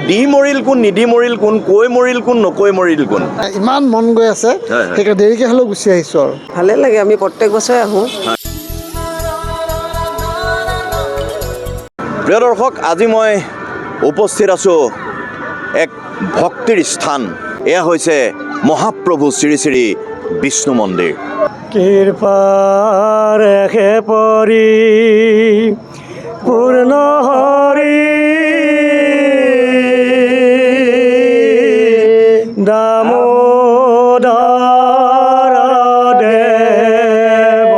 দি মৰিল কোন নিদি মৰিল কোন কৈ মৰিল কোন নকৈ মৰিল কোন ইমান মন গৈ আছে সেইকাৰণে দেৰিকৈ হ'লেও গুচি আহিছোঁ আৰু ভালে লাগে আমি প্ৰত্যেক বছৰে আহোঁ প্ৰিয় দৰ্শক আজি মই উপস্থিত আছোঁ এক ভক্তিৰ স্থান এয়া হৈছে মহাপ্ৰভু শ্ৰী শ্ৰী বিষ্ণু মন্দিৰ কৃপাৰ হে পৰি পূৰ্ণ হৰি দামোদৰ দেৱ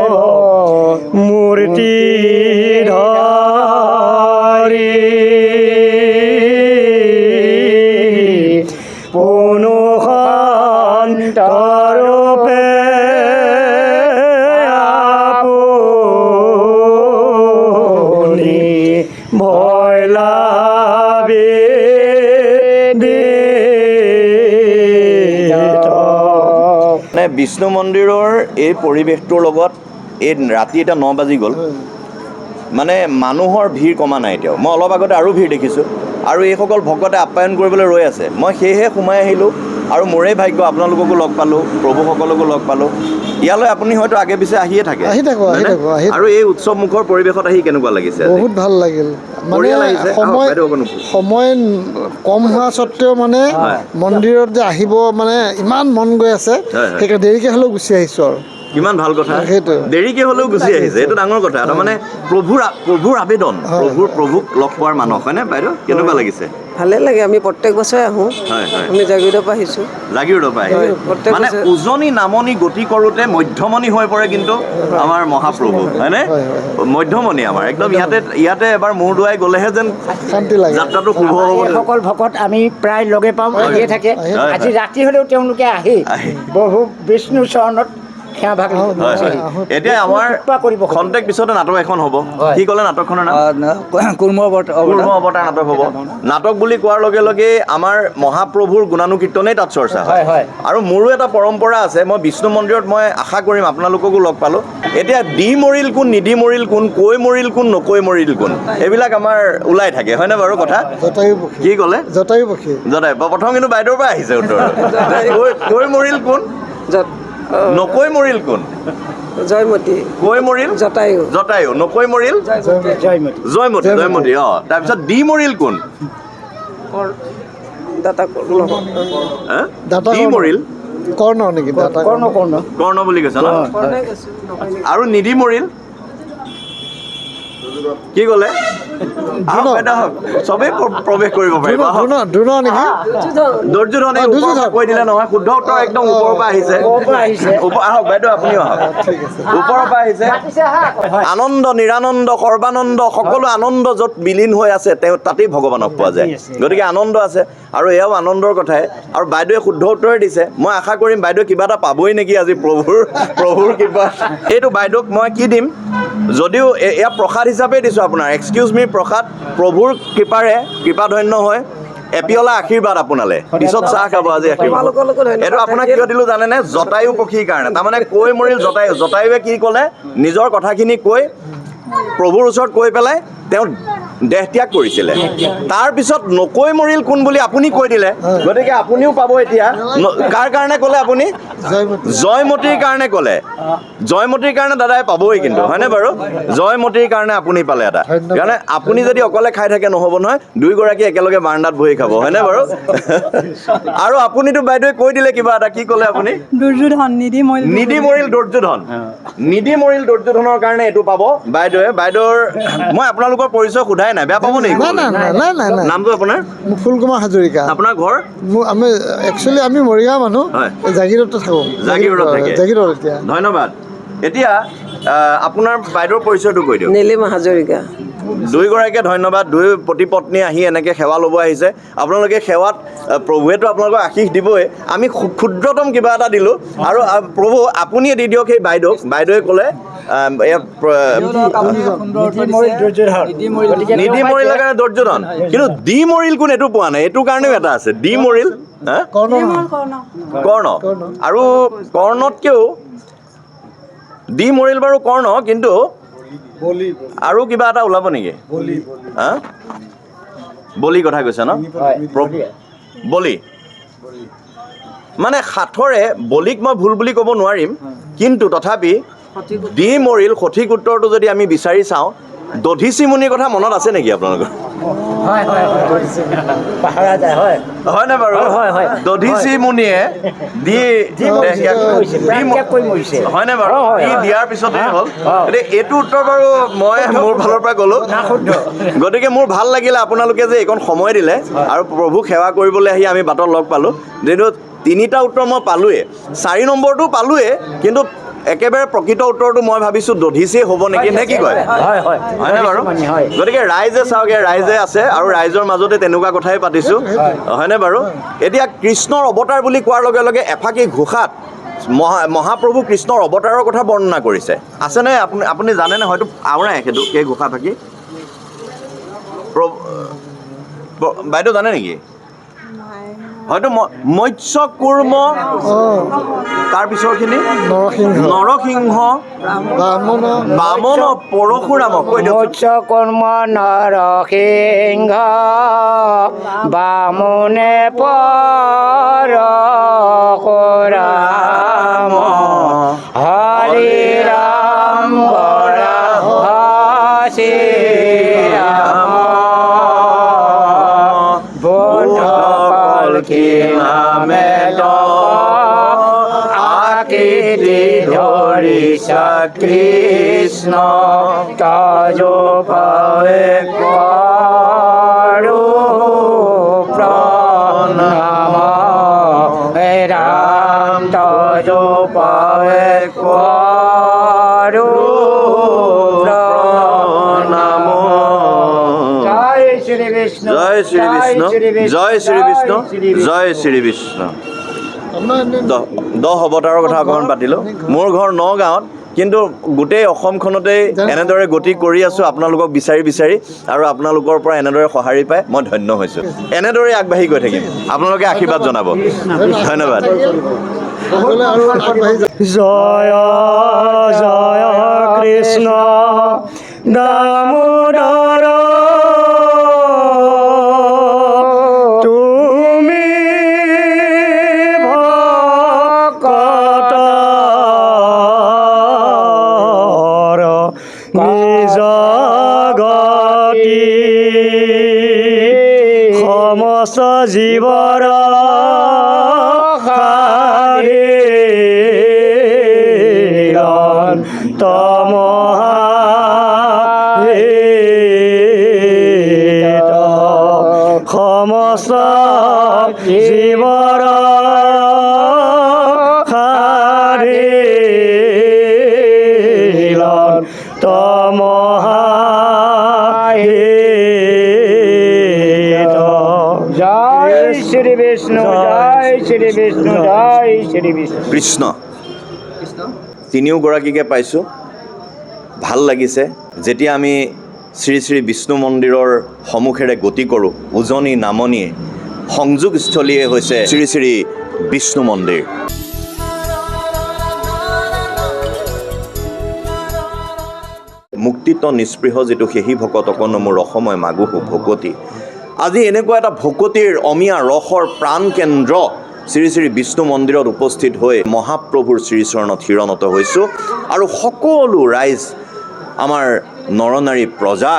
মূৰ্তি ধৰি পুনুষন্তৰূপে বিষ্ণু মন্দিৰৰ এই পৰিৱেশটোৰ লগত এই ৰাতি এটা 9 বাজি গ'ল মানে মানুহৰ ভিৰ কমা নাই এতিয়াও মই অলপ আগতে আৰু ভিৰ দেখিছোঁ আৰু এইসকল ভকতে আপ্যায়ন কৰিবলৈ ৰৈ আছে মই সেয়েহে সোমাই আহিলোঁ আৰু মোৰেই ভাগ্য আপোনালোককো লগ পালোঁ প্ৰভুসকলকো লগ পালোঁ ইয়ালৈ আপুনি হয়তো আগে পিছে আহিয়ে থাকে আৰু এই উৎসৱমুখৰ পৰিৱেশত আহি কেনেকুৱা লাগিছে বহুত ভাল লাগিল মানে সময় কম হোৱা স্বত্তেও মানে মন্দিৰত যে আহিব মানে ইমান মন গৈ আছে সেইকাৰণে দেৰিকৈ হ'লেও গুচি আহিছোঁ আৰু কিমান ভাল কথা দেৰিকৈ হ'লেও গুচি আহিছে এইটো ডাঙৰ কথা তাৰমানে প্ৰভুৰ আবেদন প্ৰভুক লগ পোৱাৰ মানুহ হয়নে বাইদেউ কেনেকুৱা লাগিছে ভালে লাগে আমি প্ৰত্যেক বছৰে আহোঁ আমি জাগিৰোডৰ পৰা আহিছোঁ জাগিৰোডৰ পৰা মানে উজনি নামনি গতি কৰোঁতে মধ্যমণি হৈ পৰে কিন্তু আমাৰ মহাপ্ৰভু হয়নে মধ্যমণি আমাৰ একদম ইয়াতে এবাৰ মূৰ দোৱাই গ'লেহে যেন শান্তি লাগে যাত্ৰাটো শুভ হ'ব সকল ভকত আমি প্ৰায় লগে পাওঁ আহিয়ে থাকে আজি ৰাতি হ'লেও তেওঁলোকে আহি বহু বিষ্ণু চৰণত এতিয়া আমাৰ খন্তেক পিছতে নাটক এখন হ'ব কি ক'লে নাটকখনৰ নাম কুৰ্ম অৱতাৰ নাটক হ'ব নাটক বুলি কোৱাৰ লগে লগে আমাৰ মহাপ্ৰভুৰ গুণানুকীৰ্তনেই তাত চৰ্চা হয় আৰু মোৰো এটা পৰম্পৰা আছে মই বিষ্ণু মন্দিৰত মই আশা কৰিম আপোনালোককো লগ পালোঁ এতিয়া দি মৰিল কোন নিদি মৰিল কোন কৈ মৰিল কোন নকৈ মৰিল কোন এইবিলাক আমাৰ ওলাই থাকে হয়নে বাৰু কথা কি ক'লে জটায়ু প্ৰথম কিন্তু বাইদেউৰ পৰা আহিছে উত্তৰ কৈ মৰিল কোন নকৈ মৰিল কোন জয়মতী কৈ মৰিল জটায়ু নকৈ মৰিল জয়মতী তাৰপিছত দি মৰিল কোন দি মৰিল কৰ্ণ নেকি কৰ্ণ বুলি কৈছে ন আৰু নিদি মৰিল কি ক'লে চবেই প্ৰৱেশ কৰিব পাৰিব দুৰ্যোধনে কৈ দিলে নহয় শুদ্ধ উত্তৰ একদম ওপৰৰ পৰা আহিছে আহক বাইদেউ আপুনি আহক ওপৰৰ পৰা আহিছে আনন্দ নিৰানন্দ সৰ্বানন্দ সকলো আনন্দ য'ত বিলীন হৈ আছে তেওঁ তাতেই ভগৱানক পোৱা যায় গতিকে আনন্দ আছে আৰু এয়াও আনন্দৰ কথাই আৰু বাইদেৱে শুদ্ধ উত্তৰে দিছে মই আশা কৰিম বাইদেৱে কিবা এটা পাবই নেকি আজি প্ৰভুৰ কিবা এইটো বাইদেউক মই কি দিম যদিও এয়া প্ৰসাদ হিচাপে দিছোঁ আপোনাৰ এক্সকিউজ মি প্ৰসাদ প্ৰভুৰ কৃপাধন্য হয় এপিয়লা আশীৰ্বাদ আপোনালৈ পিছত চাহ খাব আজি আশীৰ্বাদ এইটো আপোনাক কিয় দিলোঁ জানেনে জটায়ু পক্ষীৰ কাৰণে তাৰমানে কৈ মৰিল জটায়ুৱে কি ক'লে নিজৰ কথাখিনি কৈ প্ৰভুৰ ওচৰত কৈ পেলাই তেওঁ দেহ ত্যাগ কৰিছিলে তাৰপিছত নকৈ মৰিল কোন বুলি আপুনি কৈ দিলে গতিকে আপুনিও পাব এতিয়া কাৰ কাৰণে ক'লে আপুনি জয়মতীৰ কাৰণে ক'লে জয়মতীৰ কাৰণে দাদাই পাবই কিন্তু হয়নে বাৰু জয়মতীৰ কাৰণে আপুনি পালে এটা কাৰণে আপুনি যদি অকলে খাই থাকে নহ'ব নহয় দুয়োগৰাকী একেলগে বাৰাণ্ডাত বহি খাব হয়নে বাৰু আৰু আপুনিতো বাইদেৱে কৈ দিলে কিবা এটা কি ক'লে আপুনি নিদি মৰিল দুৰ্যোধনৰ কাৰণে এইটো পাব বাইদেউৰ মই আপোনালোকৰ পৰিচয় সোধাই নাই বেয়া পাব নেকি নামটো আপোনাৰ ফুলকুমাৰ হাজৰিকা আপোনাৰ ঘৰ আমি একচুৱেলি আমি মৰিগাঁও মানুহ জাগিৰোডতে থাকোঁ জাগিৰোডত এতিয়া ধন্যবাদ এতিয়া আপোনাৰ বাইদেউৰ পৰিচয়টো কৈ দিয়ক নীলিমা হাজৰিকা দুয়োগৰাকীয়ে ধন্যবাদ দুই পতি পত্নী আহি এনেকৈ সেৱা ল'ব আহিছে আপোনালোকে সেৱাত প্ৰভুৱেতো আপোনালোকক আশীষ দিবই আমি ক্ষুদ্ৰতম কিবা এটা দিলোঁ আৰু প্ৰভু আপুনিয়ে দি দিয়ক সেই বাইদেৱে ক'লে নিদি মৰিলৰ কাৰণে দুৰ্যোধন কিন্তু দি মৰিল কোন এইটো পোৱা নাই এইটোৰ কাৰণেও এটা আছে দি মৰিল কৰ্ণ আৰু কৰ্ণতকৈও দি মৰিল বাৰু কৰ্ণ কিন্তু আৰু কিবা এটা ওলাব নেকি বলি কথা কৈছে ন বলি মানে সাঁথৰে বলিক মই ভুল বুলি ক'ব নোৱাৰিম কিন্তু তথাপি দি মৰিল সঠিক উত্তৰটো যদি আমি বিচাৰি চাওঁ দধিচি মুনিৰ কথা মনত আছে নেকি আপোনালোকৰ হয় নে বাৰু দধিচি মুনিয়ে হয় নে বাৰু ই দিয়াৰ পিছতে হ'ল গতিকে এইটো উত্তৰ বাৰু মই মোৰ ফালৰ পৰা ক'লো গতিকে মোৰ ভাল লাগিলে আপোনালোকে যে এইকণ সময় দিলে আৰু প্ৰভুক সেৱা কৰিবলৈ আহি আমি বাটত লগ পালোঁ যিহেতু 3টা উত্তৰ মই পালোঁৱে 4 নম্বৰটো পালোঁৱে কিন্তু একেবাৰে প্ৰকৃত উত্তৰটো মই ভাবিছোঁ দধিচেই হ'ব নেকি নে কি কয় হয়নে বাৰু গতিকে ৰাইজে চাওঁগে ৰাইজে আছে আৰু ৰাইজৰ মাজতে তেনেকুৱা কথাই পাতিছোঁ হয়নে বাৰু এতিয়া কৃষ্ণৰ অৱতাৰ বুলি কোৱাৰ লগে লগে এফাকি ঘোষাত মহাপ্ৰভু কৃষ্ণৰ অৱতাৰৰ কথা বৰ্ণনা কৰিছে আছেনে আপুনি জানেনে হয়তো আওৰাই সেইটো সেই ঘোষা ফাকি বাইদেউ জানে নেকি হয়তো মৎস্য কুৰ্ম তাৰপিছৰখিনি নৰসিংহ বামন পৰশুৰাম মৎস্য কৰ্ম নৰসিংহ বামনে পৰশুৰাম হৰি ৰাম হৰি ৰাম কি নামে আকৃতি ধৰিছা কৃষ্ণ তাজো পাৱে কৰো প্ৰণাম হে ৰাম তাজো পাৱে কৰো প্ৰণাম শ্ৰী বিষ্ণু জয় শ্ৰী বিষ্ণু জয় শ্ৰী বিষ্ণু জয় শ্ৰী বিষ্ণু 10 অৱতাৰৰ কথা অকণমান পাতিলোঁ মোৰ ঘৰ নগাঁৱত কিন্তু গোটেই অসমখনতেই এনেদৰে গতি কৰি আছোঁ আপোনালোকক বিচাৰি বিচাৰি আৰু আপোনালোকৰ পৰা এনেদৰে সঁহাৰি পাই মই ধন্য হৈছোঁ এনেদৰে আগবাঢ়ি গৈ থাকিম আপোনালোকে আশীৰ্বাদ জনাব ধন্যবাদ জয় জয় কৃষ্ণ দামোদৰ তুমি ভকতৰ নিজ গতি সমস্ত জীৱৰ সমস্ত জীৱৰ জয় শ্ৰী বিষ্ণু জয় শ্ৰী বিষ্ণু জয় শ্ৰী বিষ্ণু কৃষ্ণ তিনিওগৰাকীকে পাইছোঁ ভাল লাগিছে যেতিয়া আমি শ্ৰী শ্ৰী বিষ্ণু মন্দিৰৰ সন্মুখেৰে গতি কৰোঁ উজনি নামনি সংযোগস্থলীয়ে হৈছে শ্ৰী শ্ৰী বিষ্ণু মন্দিৰ মুক্তিত নিস্পৃহ যিটো সেহি ভকত অকণ মোৰ অসময় মাগুহু ভকতি আজি এনেকুৱা এটা ভকতিৰ অমিয়া ৰসৰ প্ৰাণ কেন্দ্ৰ শ্ৰী শ্ৰী বিষ্ণু মন্দিৰত উপস্থিত হৈ মহাপ্ৰভুৰ শ্ৰীচৰণত শিৰণত হৈছোঁ আৰু সকলো ৰাইজ আমাৰ নৰনাৰী প্ৰজা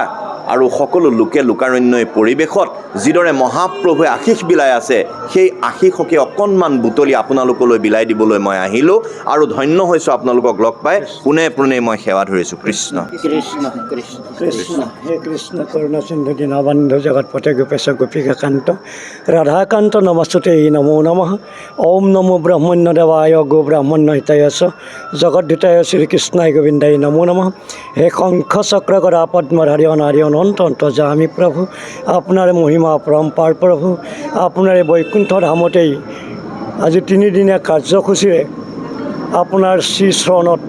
আৰু সকলো লোকে লোকাৰণ্যই পৰিৱেশত যিদৰে মহাপ্ৰভুৱে আশীষ বিলাই আছে সেই আশীষকে অকণমান বুটলি আপোনালোকলৈ বিলাই দিবলৈ মই আহিলোঁ আৰু ধন্য হৈছোঁ আপোনালোকক লগ পাই পোনে পোনে মই সেৱা ধৰিছোঁ কৃষ্ণ কৃষ্ণ কৃষ্ণ কৃষ্ণ হে কৃষ্ণ কৰুণা সিন্ধু দীনবন্ধু জগৎপতে গোপেশ গোপীকান্ত ৰাধাকান্ত নমস্তুতে নমো নমঃ ওম নমো ব্ৰহ্মণ্য দেৱায় গো ব্ৰাহ্মণ্য হিতায় জগদ্ধিতায় শ্ৰীকৃষ্ণায় গোবিন্দায় নমো নমঃ হে শংখ চক্ৰ গদা পদ্মধাৰী অনাৰী অনন্ত অন্তৰ্যামী প্ৰভু আপোনাৰ মহিমা পৰম্পাৰ প্ৰভু আপোনাৰ এই বৈকুণ্ঠ ধামতেই আজি 3 দিনীয়া কাৰ্যসূচীৰে আপোনাৰ শ্ৰীচৰণত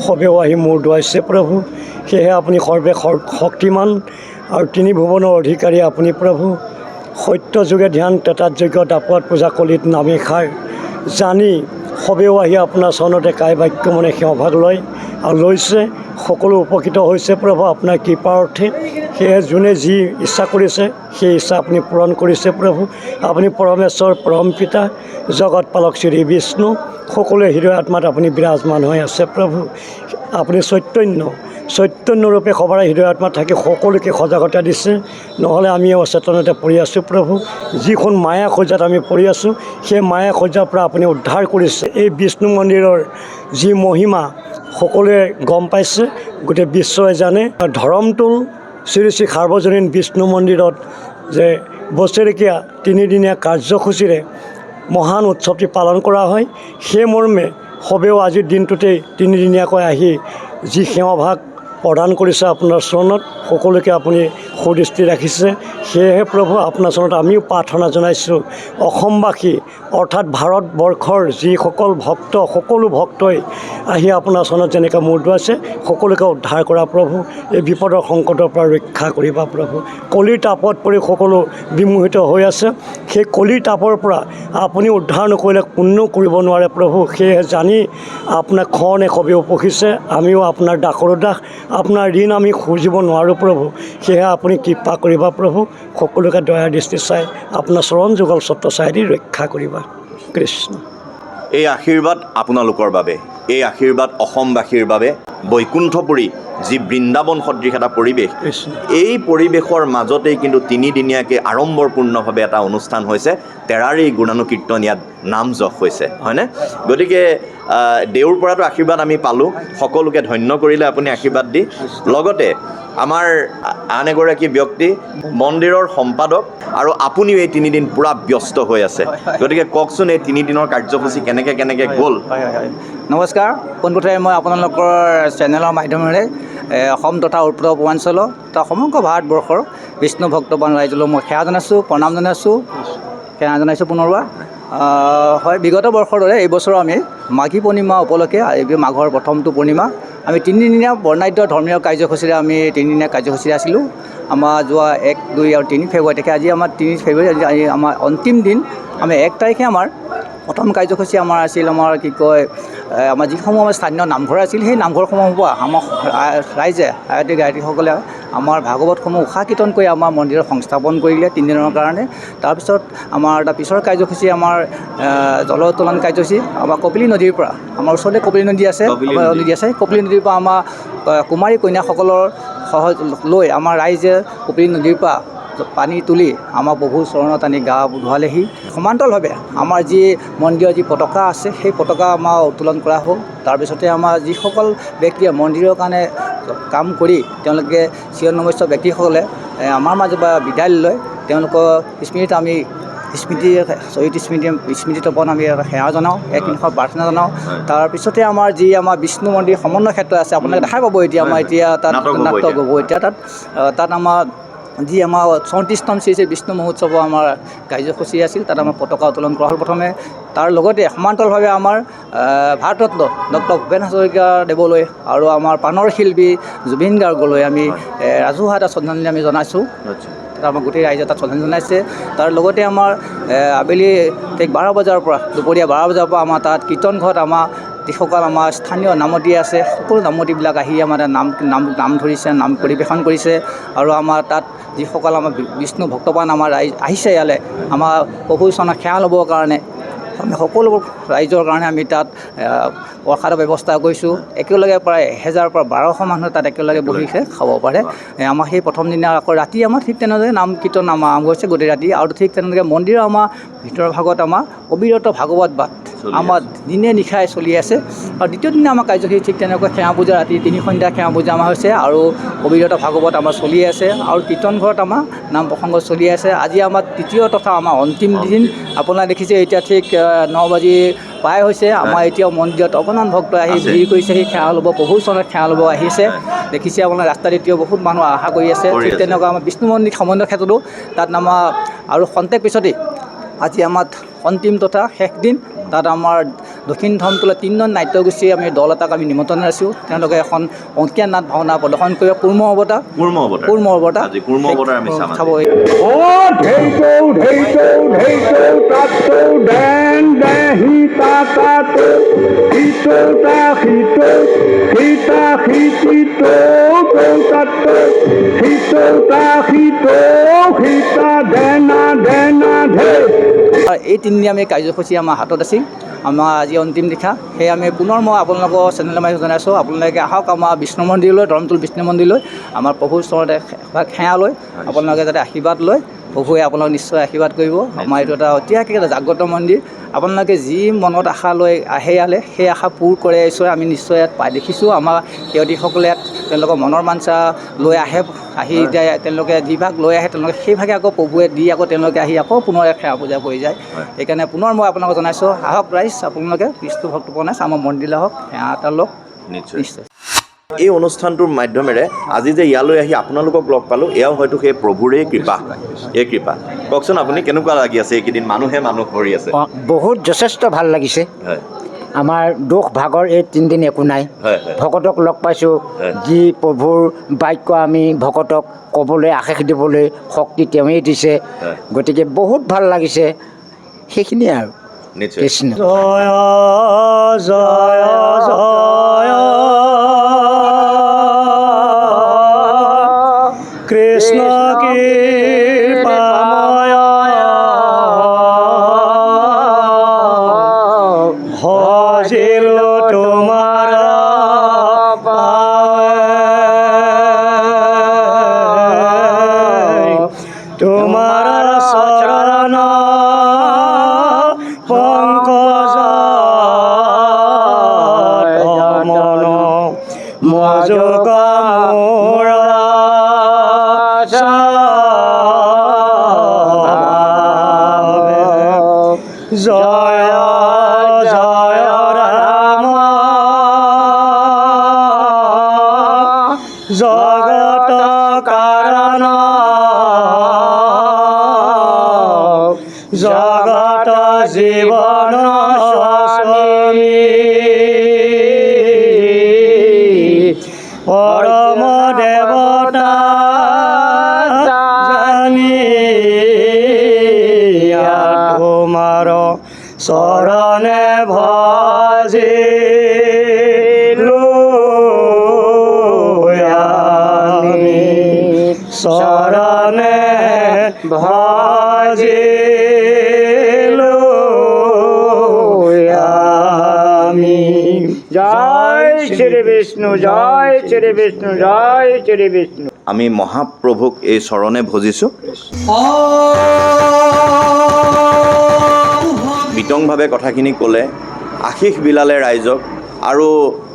সবেও আহি মূৰ দুৱাইছে প্ৰভু সেয়েহে আপুনি সৰ্বে শক্তিমান আৰু 3 ভুৱনৰ অধিকাৰী আপুনি প্ৰভু সত্য যুগে ধ্যান তেতাত যজ্ঞ দাপত পূজা কলিত নামে খায় জানি সবেও আহি আপোনাৰ চৰণতে কায় বাক্য মনে সেৱাভাগ লয় লৈছে, সকলো উপকৃত হৈছে প্ৰভু আপোনাৰ কৃপাৰ্থে। সেয়ে যোনে যি ইচ্ছা কৰিছে সেই ইচ্ছা আপুনি পূৰণ কৰিছে প্ৰভু। আপুনি পৰমেশ্বৰ পৰম পিতা জগত পালক শ্ৰী বিষ্ণু সকলোৱে হৃদয় আত্মাত আপুনি বিৰাজমান হৈ আছে প্ৰভু। আপুনি চৈতন্যৰূপে সবাৰে হৃদয় আত্মাত থাকি সকলোকে সজাগতা দিছে, নহ'লে আমি অচেতনতে পৰি আছোঁ প্ৰভু। যিখন মায়া সজ্জাত আমি পৰি আছোঁ সেই মায়া সজ্জাৰ পৰা আপুনি উদ্ধাৰ কৰিছে। এই বিষ্ণু মন্দিৰৰ যি মহিমা সকলোৱে গম পাইছে, গোটেই বিশ্বই জানে। ধৰমটোল শ্ৰী শ্ৰী সাৰ্বজনীন বিষ্ণু মন্দিৰত যে বছৰেকীয়া 3দিনীয়া কাৰ্যসূচীৰে মহান উৎসৱটি পালন কৰা হয়, সেই মৰ্মে সবেও আজিৰ দিনটোতেই 3দিনীয়াকৈ আহি যি সেৱাভাগ প্ৰদান কৰিছে আপোনাৰ চৰণত, সকলোকে আপুনি সুদৃষ্টি ৰাখিছে। সেয়েহে প্ৰভু আপোনাৰ চৰণত আমিও প্ৰাৰ্থনা জনাইছোঁ, অসমবাসী অৰ্থাৎ ভাৰতবৰ্ষৰ যিসকল ভক্ত, সকলো ভক্তই আহি আপোনাৰ চৰণত যেনেকৈ মূৰ দোৱাইছে সকলোকে উদ্ধাৰ কৰা প্ৰভু। এই বিপদৰ সংকটৰ পৰা ৰক্ষা কৰিবা প্ৰভু। কলিৰ তাপত পৰি সকলো বিমোহিত হৈ আছে, সেই কলিৰ তাপৰ পৰা আপুনি উদ্ধাৰ নকৰিলে কোনেও কৰিব নোৱাৰে প্ৰভু। সেয়েহে জানি আপোনাক খনে সবেও পঢ়িছে, আমিও আপোনাৰ দাসৰো দাস, আপোনাৰ ঋণ আমি খুজিব নোৱাৰোঁ প্ৰভু। সেয়েহে আপুনি কৃপা কৰিবা প্ৰভু, সকলোকে দয়া দৃষ্টি চাই আপোনাৰ চৰণ যুগল ছত্ৰ চাই দি ৰক্ষা কৰিবা কৃষ্ণ। এই আশীৰ্বাদ আপোনালোকৰ বাবে, এই আশীৰ্বাদ অসমবাসীৰ বাবে। বৈকুণ্ঠপুৰী যি বৃন্দাবন সদৃশ এটা পৰিৱেশ, এই পৰিৱেশৰ মাজতেই কিন্তু 3দিনীয়াকৈ আড়ম্বৰপূৰ্ণভাৱে এটা অনুষ্ঠান হৈছে, তেৰাৰী গুণানুকীৰ্তন ইয়াত নাম যশ হৈছে, হয়নে? গতিকে দেউৰ পৰাতো আশীৰ্বাদ আমি পালোঁ, সকলোকে ধন্য কৰিলে আপুনি আশীৰ্বাদ দি। লগতে আমাৰ আন এগৰাকী ব্যক্তি মন্দিৰৰ সম্পাদক, আৰু আপুনিও এই 3দিন পূৰা ব্যস্ত হৈ আছে, গতিকে কওকচোন এই 3দিনৰ কাৰ্যসূচী কেনেকৈ গ'ল? নমস্কাৰ, পোনপ্ৰথমে মই আপোনালোকৰ চেনেলৰ মাধ্যমেৰে অসম তথা উত্তৰ পূৰ্বাঞ্চল তথা সমগ্ৰ ভাৰতবৰ্ষৰ বিষ্ণু ভক্তবান ৰাইজলৈ মই সেৱা জনাইছোঁ, প্ৰণাম জনাইছোঁ পুনৰবাৰ। হয়, বিগত বৰ্ষৰ দৰে এইবছৰো আমি মাঘী পূৰ্ণিমা উপলক্ষে, মাঘৰ প্ৰথমটো পূৰ্ণিমা, আমি 3দিনীয়া বৰ্ণাঢ্য ধৰ্মীয় কাৰ্যসূচীৰে আমি 3দিনীয়া কাৰ্যসূচীৰে আছিলোঁ। আমাৰ যোৱা 1, 2 আৰু 3 ফেব্ৰুৱাৰী তাৰিখে, আজি আমাৰ 3 ফেব্ৰুৱাৰী, আজি আমাৰ অন্তিম দিন। আমি 1 তাৰিখে আমাৰ প্ৰথম কাৰ্যসূচী আমাৰ আছিল, আমাৰ কি কয়, আমাৰ যিসমূহ আমাৰ স্থানীয় নামঘৰ আছিল, সেই নামঘৰসমূহৰ পৰা আমাৰ ৰাইজে গায়ত্ৰীসকলে আমাৰ ভাগৱতসমূহ উষা কীৰ্তন কৰি আমাৰ মন্দিৰৰ সংস্থাপন কৰিলে 3 দিনৰ কাৰণে। তাৰপিছত আমাৰ পিছৰ কাৰ্যসূচী আমাৰ জল উত্তোলন কাৰ্যসূচী আমাৰ কপিলী নদীৰ পৰা, আমাৰ ওচৰতে কপিলী নদী আছে, কপিলী নদীৰ পৰা আমাৰ কুমাৰী কন্যাসকলৰ লৈ আমাৰ ৰাইজে কপিলী নদীৰ পৰা পানী তুলি আমাৰ প্ৰভুৰ চৰণত আনি গা ধুৱালেহি। সমান্তৰালভাৱে আমাৰ যি মন্দিৰৰ যি পতাকা আছে সেই পতাকা আমাৰ উত্তোলন কৰা হ'ল। তাৰপিছতে আমাৰ যিসকল ব্যক্তিয়ে মন্দিৰৰ কাৰণে কাম কৰি তেওঁলোকে চিৰনমস্য ব্যক্তিসকলে আমাৰ মাজৰ পৰা বিদায় লয়, তেওঁলোকৰ স্মৃতিত আমি স্মৃতি তপন আমি সেৱা জনাওঁ, এক নিশা প্ৰাৰ্থনা জনাওঁ। তাৰপিছতে আমাৰ যি আমাৰ বিষ্ণু মন্দিৰ সমন্বয় ক্ষেত্ৰ আছে, আপোনালোকে দেখাই পাব এতিয়া আমাৰ এতিয়া তাত নাটক হ'ব, এতিয়া তাত আমাৰ যি আমাৰ 34তম শ্ৰী শ্ৰী বিষ্ণু মহোৎসৱৰ আমাৰ কাৰ্যসূচী আছিল, তাত আমাৰ পতাকা উত্তোলন কৰা হ'ল প্ৰথমে। তাৰ লগতে সমান্তৰালভাৱে আমাৰ ভাৰতৰত্ন ডক্টৰ ভূপেন হাজৰিকাদেৱলৈ আৰু আমাৰ প্ৰাণৰ শিল্পী জুবিন গাৰ্গলৈ আমি ৰাজহুৱা এটা শ্ৰদ্ধাঞ্জলি আমি জনাইছোঁ। তাত আমাৰ গোটেই ৰাইজে তাত শ্ৰদ্ধাঞ্জলি জনাইছে। তাৰ লগতে আমাৰ আবেলি ঠিক 12 বজাৰ পৰা, দুপৰীয়া 12 বজাৰ পৰা আমাৰ তাত কীৰ্তন ঘৰত আমাৰ যিসকল আমাৰ স্থানীয় নামতী আছে, সকলো নামতীবিলাক আহি আমাৰ নাম ধৰিছে, নাম পৰিৱেশন কৰিছে। আৰু আমাৰ তাত যিসকল আমাৰ বিষ্ণু ভক্তবান আমাৰ ৰাইজ আহিছে ইয়ালৈ আমাৰ প্ৰভুৰ চৰণত সেৱা ল'বৰ কাৰণে, আমি সকলো ৰাইজৰ কাৰণে আমি তাত প্ৰসাদৰ ব্যৱস্থা কৰিছোঁ। একেলগে প্ৰায় 1000 পৰা 1200 মানুহ তাত একেলগে বহিছে খাব পাৰে। আমাৰ সেই প্ৰথম দিনা আকৌ ৰাতি আমাৰ ঠিক তেনেদৰে নাম কীৰ্তন আমাৰ আৰম্ভ হৈছে গোটেই ৰাতি। আৰু ঠিক তেনেদৰে মন্দিৰৰ আমাৰ ভিতৰৰ ভাগত আমাৰ অবিৰত ভাগৱত পাঠ আমাৰ দিনে নিশাই চলি আছে। আৰু দ্বিতীয় দিনা আমাৰ কাৰ্যসূচী ঠিক তেনেকৈ সেৱা পূজা, ৰাতি 3 সন্ধ্যা সেৱা পূজা আমাৰ হৈছে, আৰু অবিৰত ভাগৱত আমাৰ চলি আছে, আৰু কীৰ্তন ঘৰত আমাৰ নাম প্ৰসংগ চলি আছে। আজি আমাৰ তৃতীয় তথা আমাৰ অন্তিম দিন। আপোনালোকে দেখিছে এতিয়া ঠিক 9 বাজি প্ৰায় হৈছে। আমাৰ এতিয়াও মন্দিৰত অগণন ভক্ত আহি ভিৰ কৰিছে, সেই সেৱা ল'ব, প্ৰভুৰ চৰণত সেৱা ল'ব আহিছে। দেখিছে আপোনাৰ ৰাস্তাত এতিয়াও বহুত মানুহ আশা কৰি আছে। ঠিক তেনেকুৱা আমাৰ বিষ্ণু মন্দিৰ সমন্বয় ক্ষেত্ৰতো তাত আমাৰ আৰু খন্তেক পিছতেই আজি আমাৰ অন্তিম তথা শেষ দিন। তাত আমাৰ দক্ষিণ ধৰ্মতোলা 3জন নাট্যগোষ্ঠীৰ আমি দল এটাক আমি নিমন্ত্ৰণ আছোঁ। তেওঁলোকে এখন অংকীয়া নাট ভাওনা প্ৰদৰ্শন কৰিব, কুৰ্ম অৱতাৰ চাব। Oh, হিতা তাতো হিততা হিত হিতা হিতিত তাতো হিততা হিত হিতা দেনা দেনা ধে। এই তিনিদিন আমি কাৰ্যসূচী আমাৰ হাতত আছিল। আমাৰ আজি অন্তিম দিশা, সেয়ে আমি পুনৰ মই আপোনালোকৰ চেনেলৰ মাধ্যমে জনাইছোঁ, আপোনালোকে আহক আমাৰ বিষ্ণু মন্দিৰলৈ, ধৰমটোল বিষ্ণু মন্দিৰলৈ, আমাৰ প্ৰভুৰ ওচৰতে সেৱা লৈ আপোনালোকে যাতে আশীৰ্বাদ লয়। প্ৰভুৱে আপোনালোক নিশ্চয় আশীৰ্বাদ কৰিব। আমাৰ এইটো এটা ঐতিহাসিক এটা জাগ্ৰত মন্দিৰ। আপোনালোকে যি মনত আশা লৈ আহে ইয়ালৈ, সেই আশা পূৰ কৰে ঈশ্বৰে। আমি নিশ্চয় ইয়াত পাই দেখিছোঁ। আমাৰ সেৱতীসকলে ইয়াত তেওঁলোকৰ মনৰ বাঞ্ছা লৈ আহে, আহি যায় তেওঁলোকে যিভাগ লৈ আহে তেওঁলোকে সেইভাগে আকৌ প্ৰভুৱে দি আকৌ তেওঁলোকে আহি আকৌ পুনৰ সেৱা পূজা কৰি যায়। সেইকাৰণে পুনৰ মই আপোনালোকক জনাইছোঁ, আহক ৰাইজ, আপোনালোকে বিষ্ণু ভক্তপ্ৰাণে আমাৰ মন্দিৰলৈ আহক, সেৱা এটা লওক। নিশ্চয়। এই অনুষ্ঠানটোৰ মাধ্যমেৰে আজি যে ইয়ালৈ আহি আপোনালোকক লগ পালোঁ, এয়াও হয়তো সেই প্ৰভুৰেই কৃপা। এই কৃপা কওকচোন, আপুনি কেনেকুৱা লাগি আছে এইকেইদিন? মানুহে মানুহ ভৰি আছে। বহুত যথেষ্ট ভাল লাগিছে। আমাৰ দুখ ভাগৰ এই তিনিদিন একো নাই। ভকতক লগ পাইছোঁ, যি প্ৰভুৰ বাক্য আমি ভকতক ক'বলৈ, আশেষ দিবলৈ শক্তি তেওঁৱেই দিছে। গতিকে বহুত ভাল লাগিছে। সেইখিনিয়ে আৰু কৃষ্ণ জয় জয় জয় কৃষ্ণ কৃপাময় ভজিলো তোমাৰ তোমাৰ চৰণ পংকজ মন মজুক মোৰ জয় জয় ৰাম জগত কাৰণ জগত জীৱন স্বামী পৰম দেৱতা জানি তোমাৰ চৰণে ভজিলো আমি চৰণে ভজিলো আমি। জয় শ্ৰী বিষ্ণু, জয় শ্ৰী বিষ্ণু, জয় শ্ৰী বিষ্ণু। আমি মহাপ্ৰভুক এই চৰণে ভজিছোঁ। বিতংভাৱে কথাখিনি ক'লে, আশীষ বিলালে ৰাইজক, আৰু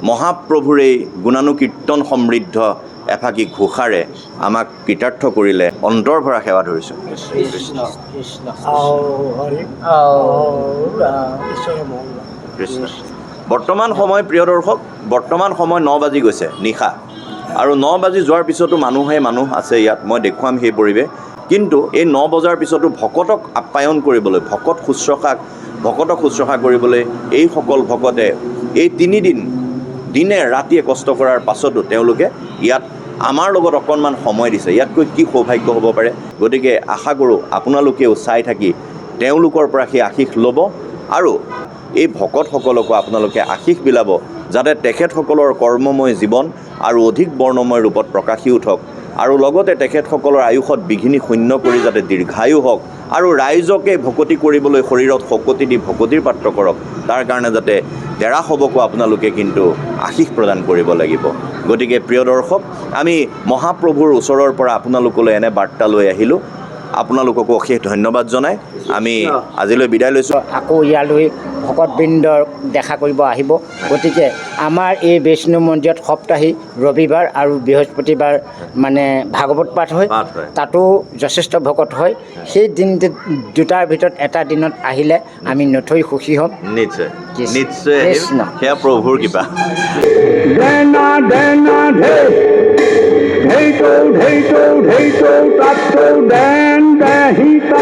মহাপ্ৰভুৰ এই গুণানুকীৰ্তন সমৃদ্ধ এফাকি ঘোষাৰে আমাক কৃতাৰ্থ কৰিলে। অন্তৰ ভৰা সেৱা ধৰিছোঁ। কৃষ্ণ। বৰ্তমান সময়, প্ৰিয় দৰ্শক, বৰ্তমান সময় 9 বাজি গৈছে নিশা, আৰু 9 বাজি যোৱাৰ পিছতো মানুহ আছে ইয়াত। মই দেখুৱাম সেই পৰিৱেশ। কিন্তু এই 9 বজাৰ পিছতো ভকতক আপ্যায়ন কৰিবলৈ, ভকতক শুশ্ৰূষা কৰিবলৈ এইসকল ভকতে এই 3 দিন দিনে ৰাতিয়ে কষ্ট কৰাৰ পাছতো তেওঁলোকে ইয়াত আমাৰ লগত অকণমান সময় দিছে। ইয়াতকৈ কি সৌভাগ্য হ'ব পাৰে? গতিকে আশা কৰোঁ আপোনালোকেও চাই থাকি তেওঁলোকৰ পৰা সেই আশীষ ল'ব, আৰু এই ভকতসকলকো আপোনালোকে আশীষ বিলাব, যাতে তেখেতসকলৰ কৰ্মময় জীৱন আৰু অধিক বৰ্ণময় ৰূপত প্ৰকাশি উঠক, আৰু লগতে তেখেতসকলৰ আয়ুষত বিঘিনি শূন্য কৰি যাতে দীৰ্ঘায়ু হওক, আৰু ৰাইজকে ভকতি কৰিবলৈ শৰীৰত শকতি দি ভকতিৰ পাত্ৰ কৰক। তাৰ কাৰণে যাতে তেৰা সবকো আপোনালোকে কিন্তু আশীষ প্ৰদান কৰিব লাগিব। গতিকে প্ৰিয় দৰ্শক, আমি মহাপ্ৰভুৰ ওচৰৰ পৰা আপোনালোকলৈ এনে বাৰ্তা লৈ আহিলোঁ। আপোনালোককো অশেষ ধন্যবাদ জনাই আমি আজিলৈ বিদায় লৈছোঁ। আকৌ ইয়ালৈ ভকতবৃন্দৰ দেখা কৰিব আহিব। গতিকে আমাৰ এই বিষ্ণু মন্দিৰত সপ্তাহী ৰবিবাৰ আৰু বৃহস্পতিবাৰ মানে ভাগৱত পাঠ হয়। তাতো যথেষ্ট ভকত হয়। সেই দিন দুটাৰ ভিতৰত এটা দিনত আহিলে আমি নথৈ সুখী হ'ম। নিশ্চয় নিশ্চয়, সেয়া প্ৰভুৰ কৃপা। Hita,